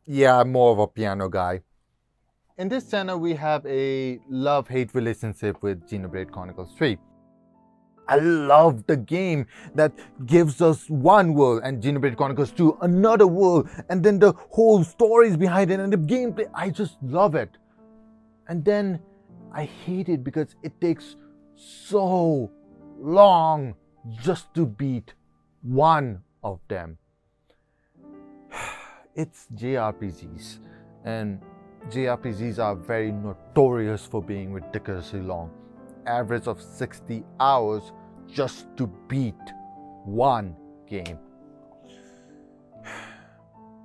Yeah, I'm more of a piano guy. In this channel, we have a love-hate relationship with Xenoblade Chronicles 3. I love the game that gives us one world and Xenoblade Chronicles 2 another world, and then the whole stories behind it and the gameplay. I just love it. And then I hate it because it takes so long just to beat one of them. It's JRPGs, and JRPGs are very notorious for being ridiculously long. Average of 60 hours just to beat one game.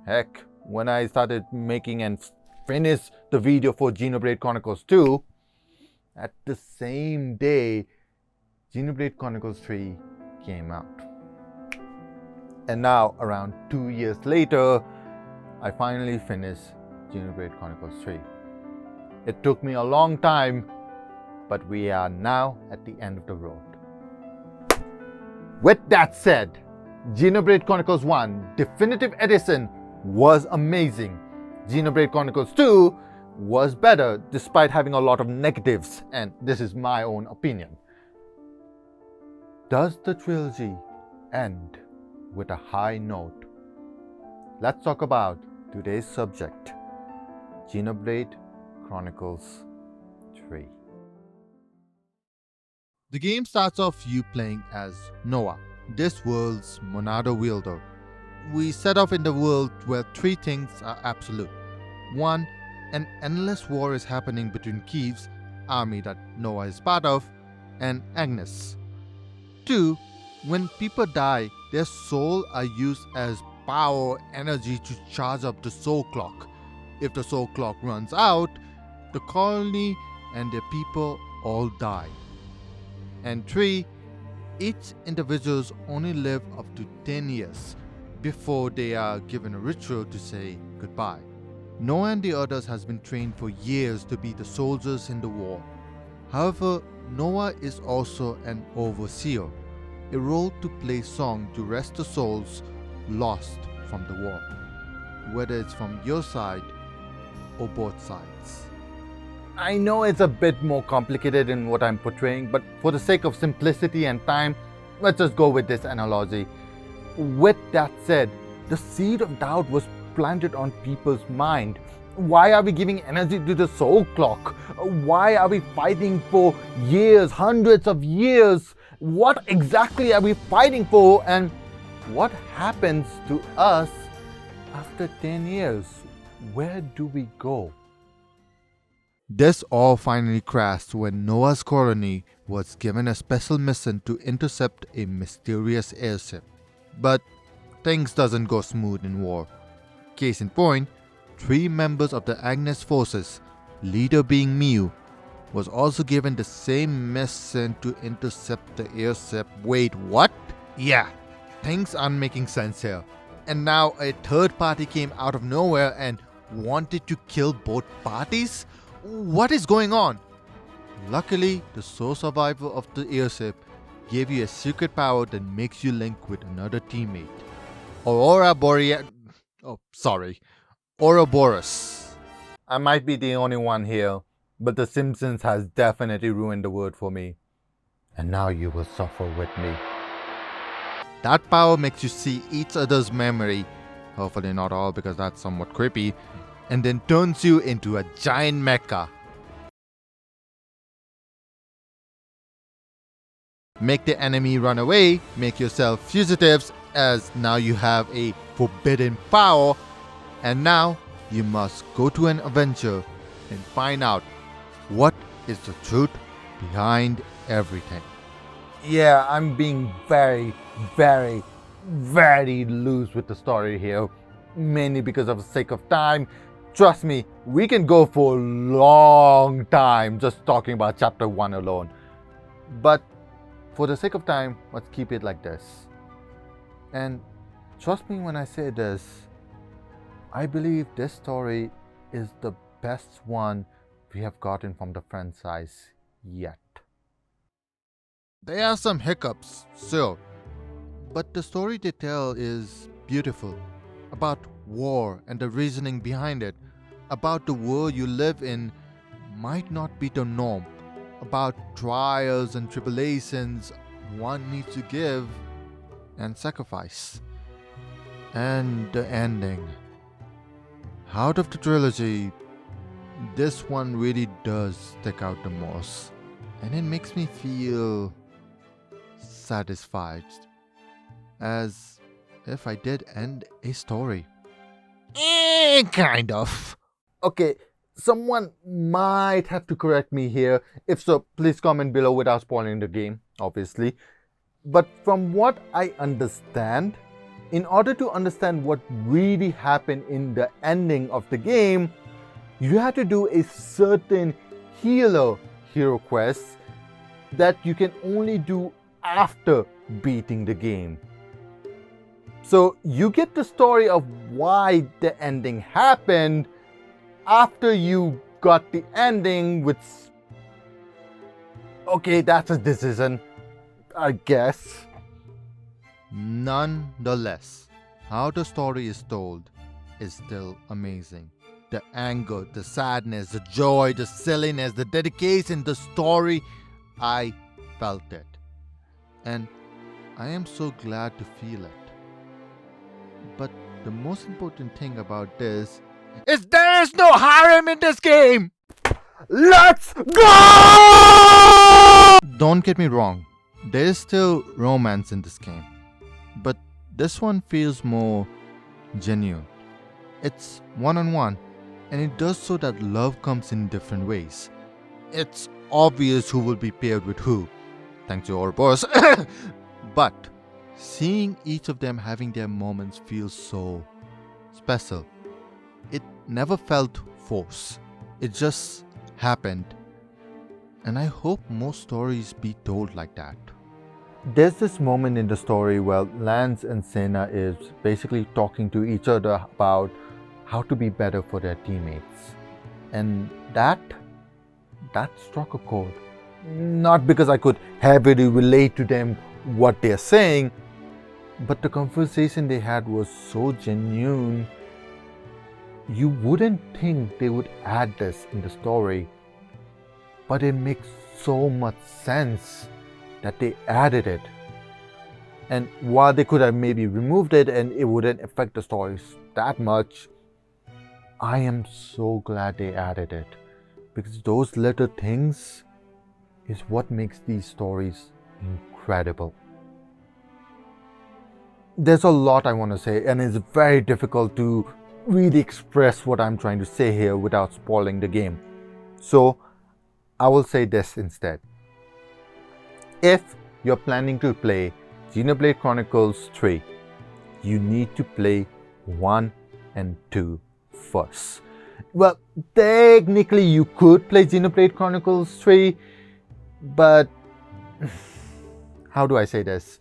Heck, when I started making and finished the video for Xenoblade Chronicles 2, at the same day, Xenoblade Chronicles 3 came out. And now, around 2 years later, I finally finished Xenoblade Chronicles 3. It took me a long time, but we are now at the end of the road. With that said, Xenoblade Chronicles 1 Definitive Edition was amazing. Xenoblade Chronicles 2 was better despite having a lot of negatives, and this is my own opinion. Does the trilogy end with a high note? Let's talk about today's subject, Xenoblade Chronicles 3. The game starts off you playing as Noah, this world's Monado wielder. We set off in the world where three things are absolute. One, an endless war is happening between Kiev's army that Noah is part of, and Agnes. Two, when people die, their souls are used as power energy to charge up the soul clock. If the soul clock runs out, the colony and their people all die. And three, each individuals only live up to 10 years before they are given a ritual to say goodbye. Noah and the others has been trained for years to be the soldiers in the war. However, Noah is also an overseer, a role to play song to rest the souls lost from the war, whether it's from your side or both sides. I know it's a bit more complicated in what I'm portraying, but for the sake of simplicity and time, let's just go with this analogy. With that said, the seed of doubt was planted on people's mind. Why are we giving energy to the soul clock? Why are we fighting for years, hundreds of years? What exactly are we fighting for, and what happens to us after 10 years? Where do we go? This all finally crashed when Noah's colony was given a special mission to intercept a mysterious airship. But things doesn't go smooth in war. Case in point, 3 members of the Agnes forces, leader being Miu, was also given the same mission to intercept the airship. Wait, what? Yeah, things aren't making sense here. And now a third party came out of nowhere and wanted to kill both parties? What is going on? Luckily, the sole survivor of the airship gave you a secret power that makes you link with another teammate. Ouroboros. I might be the only one here, but The Simpsons has definitely ruined the word for me. And now you will suffer with me. That power makes you see each other's memory, hopefully not all because that's somewhat creepy, and then turns you into a giant mecha. Make the enemy run away, make yourself fugitives, as now you have a forbidden power, and now you must go to an adventure and find out what is the truth behind everything. Yeah, I'm being very, very, very loose with the story here, mainly because of the sake of time. Trust me, we can go for a long time just talking about chapter 1 alone. But for the sake of time, let's keep it like this. And trust me when I say this, I believe this story is the best one we have gotten from the franchise yet. There are some hiccups, sure, but the story they tell is beautiful about war and the reasoning behind it, about the world you live in might not be the norm, about trials and tribulations one needs to give and sacrifice. And the ending. Out of the trilogy, this one really does stick out the most, and it makes me feel satisfied, as if I did end a story. Kind of. Okay, someone might have to correct me here. If so, please comment below without spoiling the game, obviously. But from what I understand, in order to understand what really happened in the ending of the game, you have to do a certain healer hero quest that you can only do after beating the game. So you get the story of why the ending happened after you got the ending, which... Okay, that's a decision, I guess. Nonetheless, how the story is told is still amazing. The anger, the sadness, the joy, the silliness, the dedication, the story, I felt it. And I am so glad to feel it. But the most important thing about this is there is no harem in this game! Let's go! Don't get me wrong, there is still romance in this game. But this one feels more genuine. It's one-on-one, and it does so that love comes in different ways. It's obvious who will be paired with who, thanks to our boss. But seeing each of them having their moments feels so special. It never felt forced. It just happened. And I hope more stories be told like that. There's this moment in the story where Lanz and Sena is basically talking to each other about how to be better for their teammates. And that struck a chord. Not because I could heavily relate to them what they're saying, but the conversation they had was so genuine. You wouldn't think they would add this in the story, but it makes so much sense that they added it. And while they could have maybe removed it and it wouldn't affect the stories that much, I am so glad they added it, because those little things is what makes these stories incredible. There's a lot I want to say, and it's very difficult to really express what I'm trying to say here without spoiling the game. So I will say this instead. If you're planning to play Xenoblade Chronicles 3, you need to play 1 and 2 first. Well, technically you could play Xenoblade Chronicles 3, but how do I say this?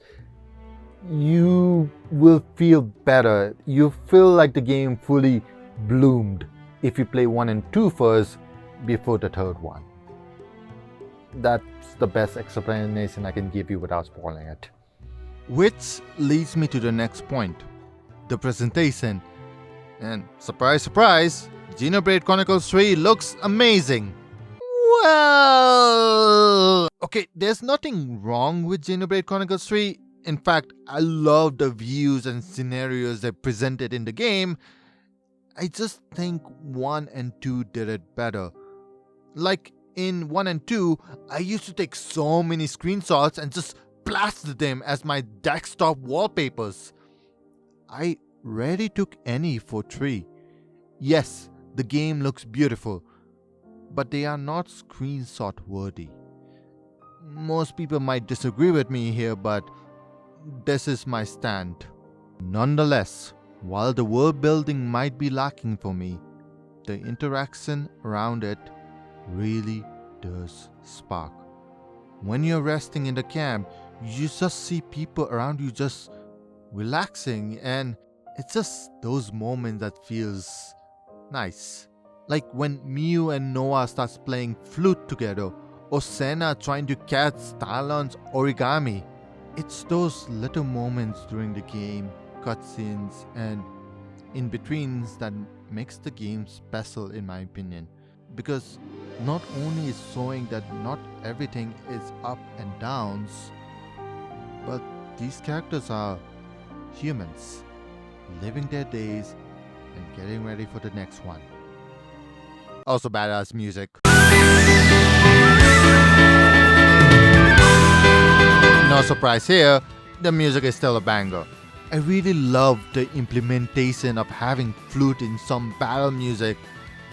You will feel better. You feel like the game fully bloomed if you play 1 and 2 first before the third one. That's the best explanation I can give you without spoiling it. Which leads me to the next point, the presentation. And surprise, surprise, Xenoblade Chronicles 3 looks amazing. Well, okay, there's nothing wrong with Xenoblade Chronicles 3. In fact, I love the views and scenarios they presented in the game. I just think 1 and 2 did it better. Like in 1 and 2, I used to take so many screenshots and just blasted them as my desktop wallpapers. I rarely took any for 3. Yes, the game looks beautiful, but they are not screenshot worthy. Most people might disagree with me here, but this is my stand. Nonetheless, while the world building might be lacking for me, the interaction around it really does spark. When you're resting in the camp, you just see people around you just relaxing, and it's just those moments that feels nice. Like when Miu and Noah starts playing flute together, or Sena trying to catch Talon's origami. It's those little moments during the game, cutscenes, and in-betweens that makes the game special in my opinion. Because not only is showing that not everything is up and downs, but these characters are humans, living their days and getting ready for the next one. Also badass music. No surprise here, the music is still a banger. I really love the implementation of having flute in some battle music.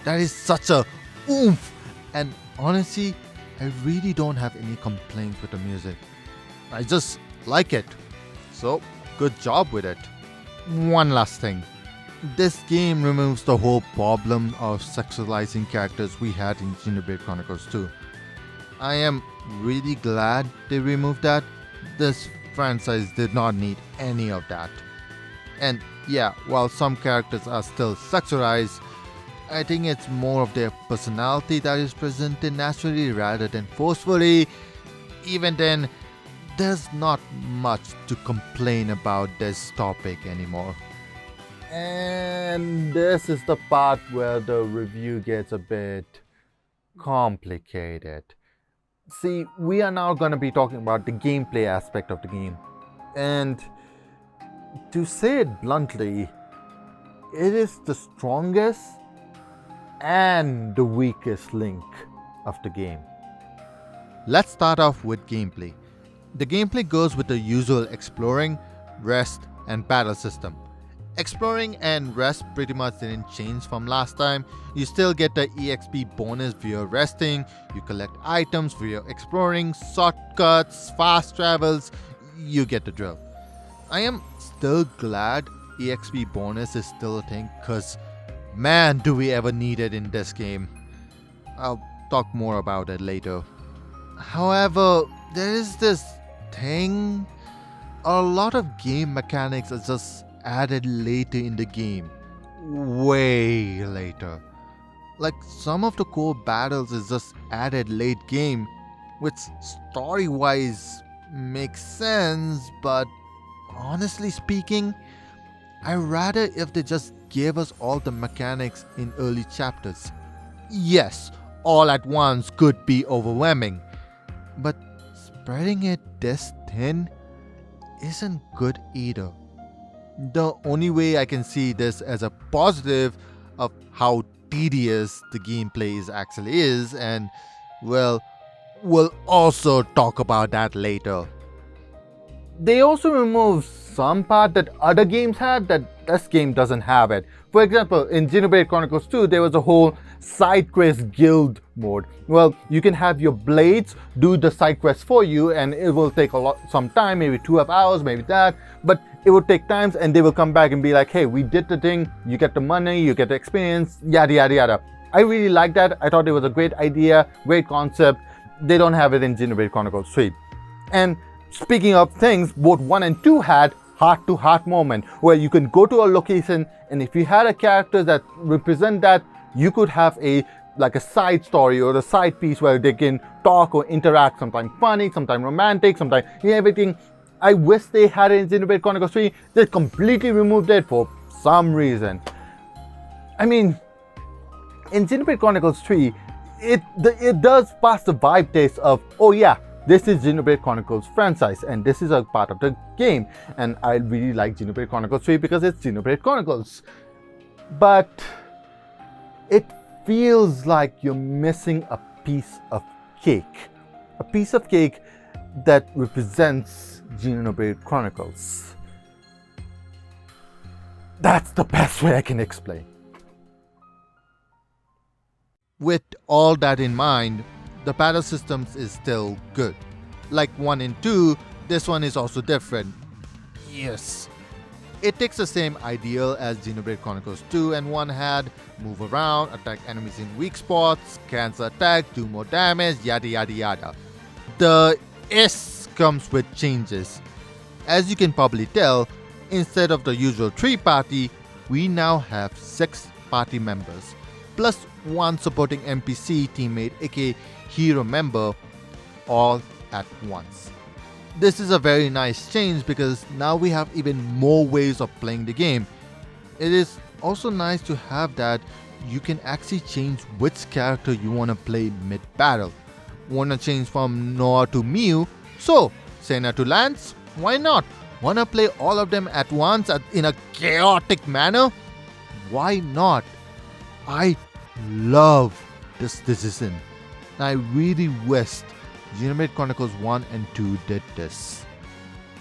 That is such a oomph, and honestly, I really don't have any complaints with the music. I just like it. So, good job with it. One last thing. This game removes the whole problem of sexualizing characters we had in Xenoblade Chronicles 2. I am really glad they removed that. This franchise did not need any of that. And yeah, while some characters are still sexualized, I think it's more of their personality that is presented naturally rather than forcefully. Even then, there's not much to complain about this topic anymore. And this is the part where the review gets a bit complicated. See, we are now going to be talking about the gameplay aspect of the game. And to say it bluntly, it is the strongest and the weakest link of the game. Let's start off with gameplay. The gameplay goes with the usual exploring, rest, and battle system. Exploring and rest pretty much didn't change from last time. You still get the EXP bonus for your resting, you collect items for your exploring, shortcuts, fast travels, you get the drill. I am still glad EXP bonus is still a thing, cause man do we ever need it in this game. I'll talk more about it later. However, there is this thing, a lot of game mechanics are just added later in the game. Way later. Like some of the core battles is just added late game, which story wise makes sense, but honestly speaking, I rather if they just gave us all the mechanics in early chapters. Yes, all at once could be overwhelming, but spreading it this thin isn't good either. The only way I can see this as a positive of how tedious the gameplay actually is, and well, we'll also talk about that later. They also remove some part that other games had that this game doesn't have it. For example, in Xenoblade Chronicles 2, there was a whole side quest guild mode. Well, you can have your blades do the side quest for you, and it will take some time, maybe 2 hours, maybe that, but it will take times, and they will come back and be like, hey, we did the thing, you get the money, you get the experience, yada yada yada. I really like that. I thought it was a great idea, great concept. They don't have it in Xenoblade Chronicles 3. And speaking of things, both 1 and 2 had heart-to-heart moment where you can go to a location, and if you had a character that represent that, you could have a side story or a side piece where they can talk or interact, sometimes funny, sometimes romantic, sometimes everything. I wish they had it in Xenoblade Chronicles 3. They completely removed it for some reason. I mean, in Xenoblade Chronicles 3, it does pass the vibe taste of, oh yeah, this is Xenoblade Chronicles franchise and this is a part of the game, and I really like Xenoblade Chronicles 3 because it's Xenoblade Chronicles. But it feels like you're missing a piece of cake. A piece of cake that represents Xenoblade Chronicles. That's the best way I can explain. With all that in mind, the battle systems is still good. Like 1 and 2, this one is also different. Yes. It takes the same ideal as Xenoblade Chronicles 2 and 1 had: move around, attack enemies in weak spots, cancel attack, do more damage, yada yada yada. The S comes with changes. As you can probably tell, instead of the usual 3 party, we now have 6 party members, plus 1 supporting NPC teammate aka hero member, all at once. This is a very nice change because now we have even more ways of playing the game. It is also nice to have that you can actually change which character you want to play mid-battle. Want to change from Noah to Mew? So, Sena to Lanz? Why not? Want to play all of them at once in a chaotic manner? Why not? I love this decision. I really wished Xenoblade Chronicles 1 and 2 did this.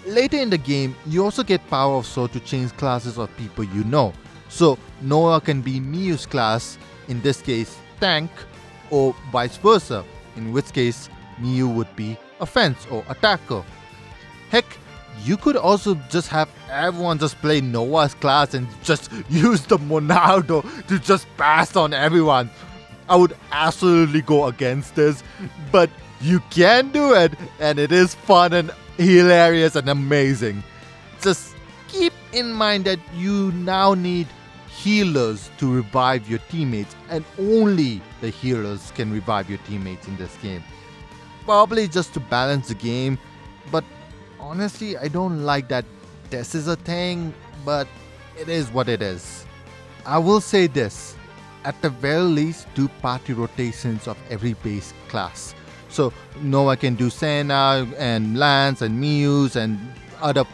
Later in the game, you also get Power of Sword to change classes of people you know. So Noah can be Miyu's class, in this case tank, or vice versa, in which case Miyu would be offense or attacker. Heck, you could also just have everyone just play Noah's class and just use the Monado to just pass on everyone. I would absolutely go against this, but you can do it, and it is fun and hilarious and amazing. Just keep in mind that you now need healers to revive your teammates, and only the healers can revive your teammates in this game. Probably just to balance the game, but honestly, I don't like that this is a thing, but it is what it is. I will say this, at the very least, do party rotations of every base class. So Noah can do Sena and Lanz and Muse and other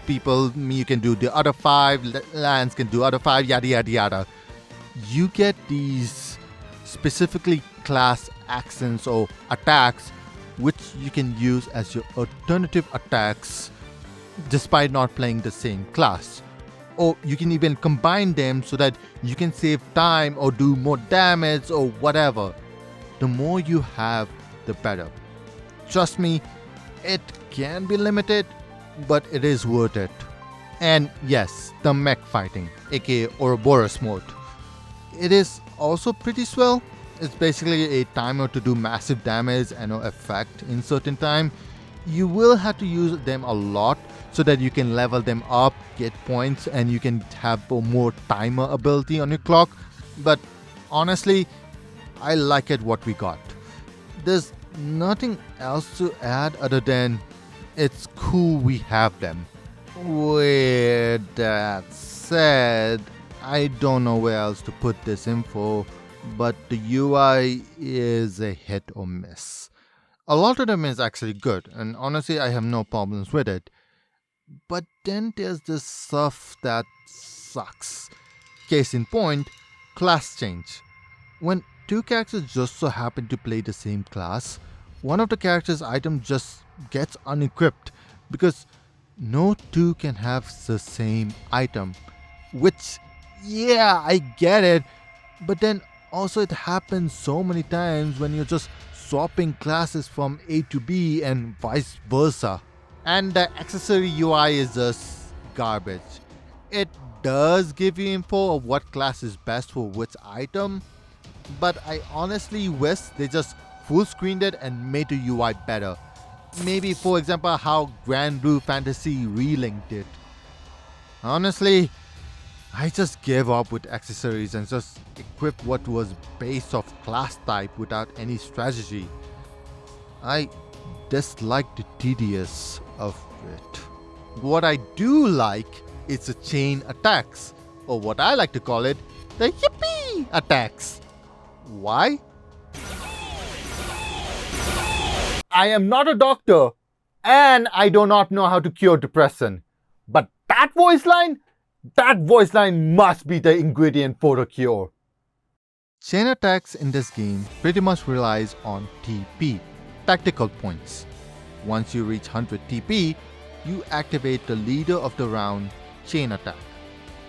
people. Miyu can do the other 5, Lanz can do other 5, yada yada yada. You get these specifically class accents or attacks which you can use as your alternative attacks despite not playing the same class. Or you can even combine them so that you can save time or do more damage or whatever. The more you have, the better. Trust me, it can be limited, but it is worth it. And yes, the mech fighting, aka Ouroboros mode. It is also pretty swell. It's basically a timer to do massive damage and no effect in certain time. You will have to use them a lot so that you can level them up, get points, and you can have a more timer ability on your clock. But honestly, I like it what we got. There's nothing else to add other than it's cool we have them. With that said, I don't know where else to put this info, but the UI is a hit or miss. A lot of them is actually good, and honestly I have no problems with it. But then there's this stuff that sucks. Case in point, class change. When two characters just so happen to play the same class, one of the character's item just gets unequipped because no two can have the same item. Which, yeah, I get it, but then also it happens so many times when you're just swapping classes from A to B and vice versa. And the accessory UI is just garbage. It does give you info of what class is best for which item, but I honestly wish they just full screened it and made the UI better. Maybe, for example, how Grand Blue Fantasy Relink did. Honestly, I just gave up with accessories and just equipped what was based off class type without any strategy. I dislike the tedious of it. What I do like is the chain attacks, or what I like to call it, the Yippee attacks. Why? I am not a doctor, and I do not know how to cure depression. But that voice line must be the ingredient for the cure. Chain attacks in this game pretty much relies on TP, tactical points. Once you reach 100 TP, you activate the leader of the round chain attack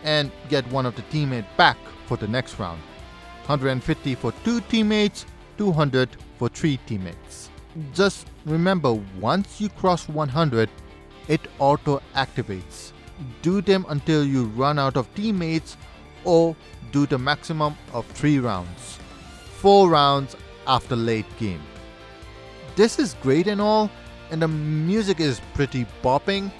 and get one of the teammates back for the next round. 150 for 2 teammates, 200 for 3 teammates. Just remember, once you cross 100, it auto activates. Do them until you run out of teammates or do the maximum of 3 rounds. 4 rounds after late game. This is great and all, and the music is pretty bopping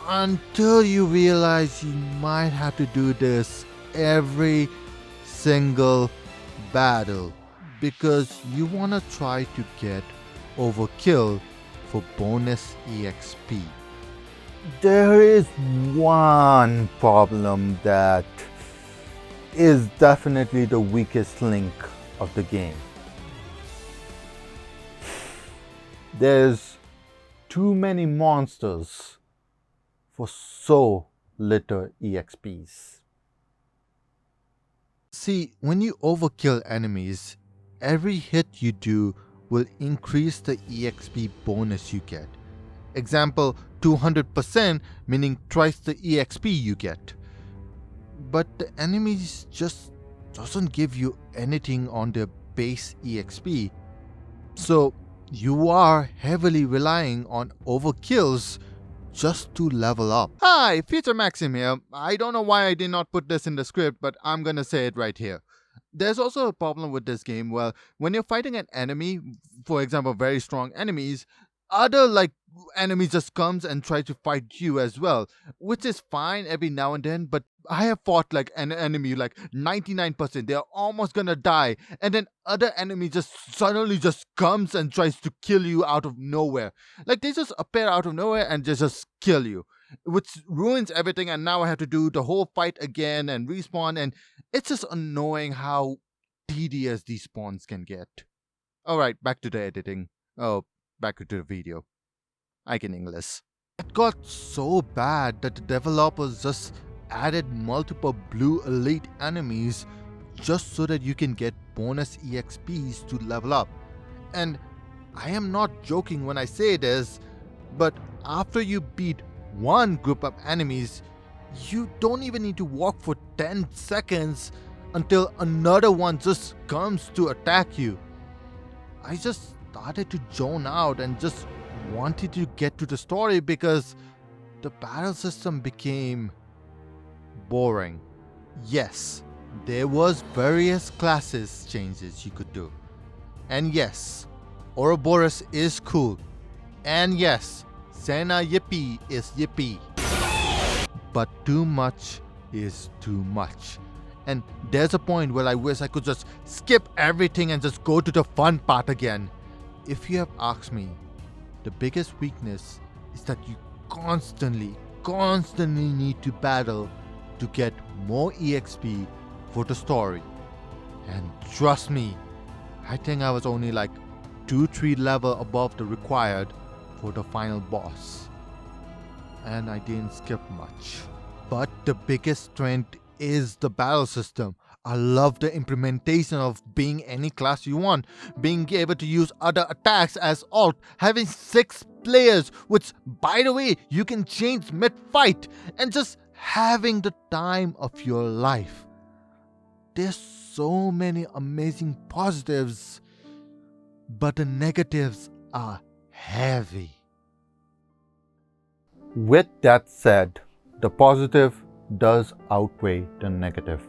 until you realize you might have to do this every single battle because you want to try to get overkill for bonus EXP. There is one problem that is definitely the weakest link of the game. There's too many monsters for so little EXPs. See, when you overkill enemies, every hit you do will increase the EXP bonus you get. Example, 200%, meaning twice the EXP you get. But the enemies just doesn't give you anything on their base EXP. So you are heavily relying on overkills just to level up. Hi, Future Maxim here. I don't know why I did not put this in the script, but I'm gonna say it right here. There's also a problem with this game. Well, when you're fighting an enemy, for example, very strong enemies, other enemies just comes and try to fight you as well, which is fine every now and then. But I have fought like an enemy 99%. They're almost gonna die, and then other enemy just suddenly just comes and tries to kill you out of nowhere. Like they just appear out of nowhere and just kill you, which ruins everything. And now I have to do the whole fight again and respawn, and it's just annoying how tedious these spawns can get. Alright, back to the editing. Oh, back to the video. I can English. It got so bad that the developers just added multiple blue elite enemies just so that you can get bonus EXPs to level up. And I am not joking when I say this, but after you beat one group of enemies, you don't even need to walk for 10 seconds until another one just comes to attack you. I just started to zone out and just wanted to get to the story because the battle system became boring. Yes, there was various classes changes you could do. And yes, Ouroboros is cool. And yes, Sena Yippee is Yippee. But too much is too much. And there's a point where I wish I could just skip everything and just go to the fun part again. If you have asked me, the biggest weakness is that you constantly need to battle to get more EXP for the story. And trust me, I think I was only 2-3 level above the required for the final boss. And I didn't skip much. But the biggest strength is the battle system. I love the implementation of being any class you want, being able to use other attacks as alt, having 6 players, which by the way you can change mid-fight, and just having the time of your life. There's so many amazing positives, but the negatives are heavy. With that said, the positive does outweigh the negative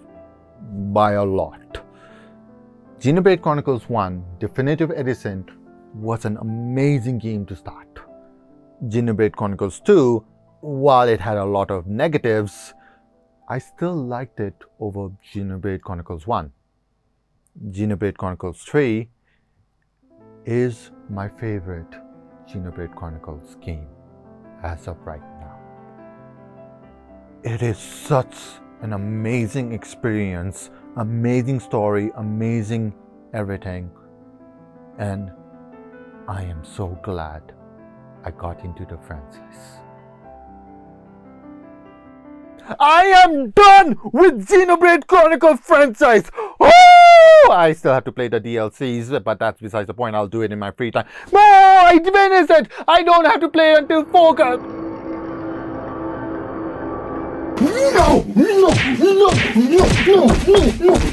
by a lot. Xenoblade Chronicles 1 Definitive Edition was an amazing game to start. Xenoblade Chronicles 2, while it had a lot of negatives, I still liked it over Xenoblade Chronicles 1. Xenoblade Chronicles 3 is my favorite Xenoblade Chronicles game as of right now. It is such an amazing experience, amazing story, amazing everything, and I am so glad I got into the franchise. I am done with Xenoblade Chronicles franchise! Oh! I still have to play the DLCs, but that's besides the point. I'll do it in my free time. No! I finished it! I don't have to play it until 4. No!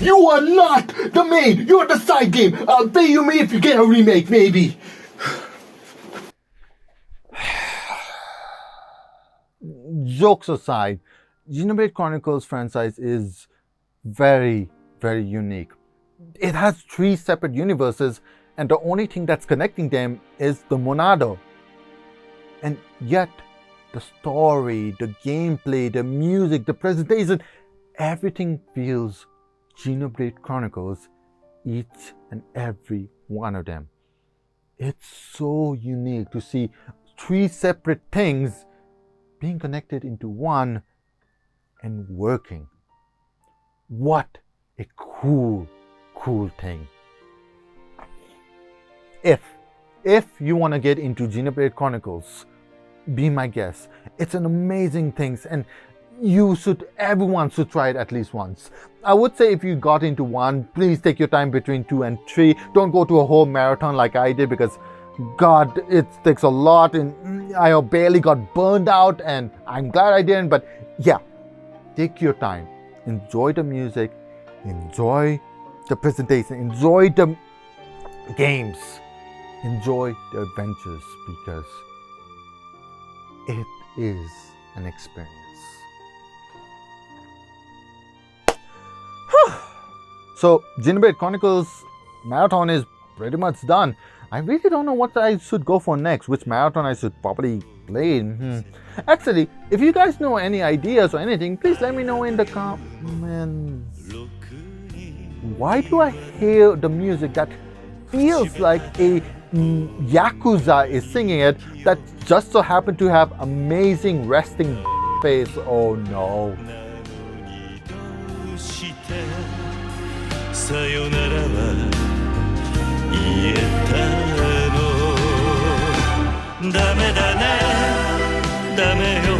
You are not the main! You're the side game! I'll pay you me if you get a remake, maybe! Jokes aside, Xenoblade Chronicles franchise is very, very unique. It has 3 separate universes, and the only thing that's connecting them is the Monado. And yet, the story, the gameplay, the music, the presentation, everything feels Xenoblade Chronicles, each and every one of them. It's so unique to see 3 separate things being connected into one and working. What a cool thing. If you want to get into Xenoblade Chronicles, be my guest. It's an amazing thing, and everyone should try it at least once. I would say if you got into one, please take your time between 2 and 3. Don't go to a whole marathon like I did, because God, it takes a lot, and I barely got burned out, and I'm glad I didn't. But yeah, take your time, enjoy the music, enjoy the presentation, enjoy the games, enjoy the adventures, because it is an experience. So Xenoblade Chronicles marathon is pretty much done. I really don't know what I should go for next, which marathon I should probably play. Actually, if you guys know any ideas or anything, please let me know in the comments. Why do I hear the music that feels like a Yakuza is singing it, that just so happened to have amazing resting face? Oh no. さよならは言えたのダメだねダメよ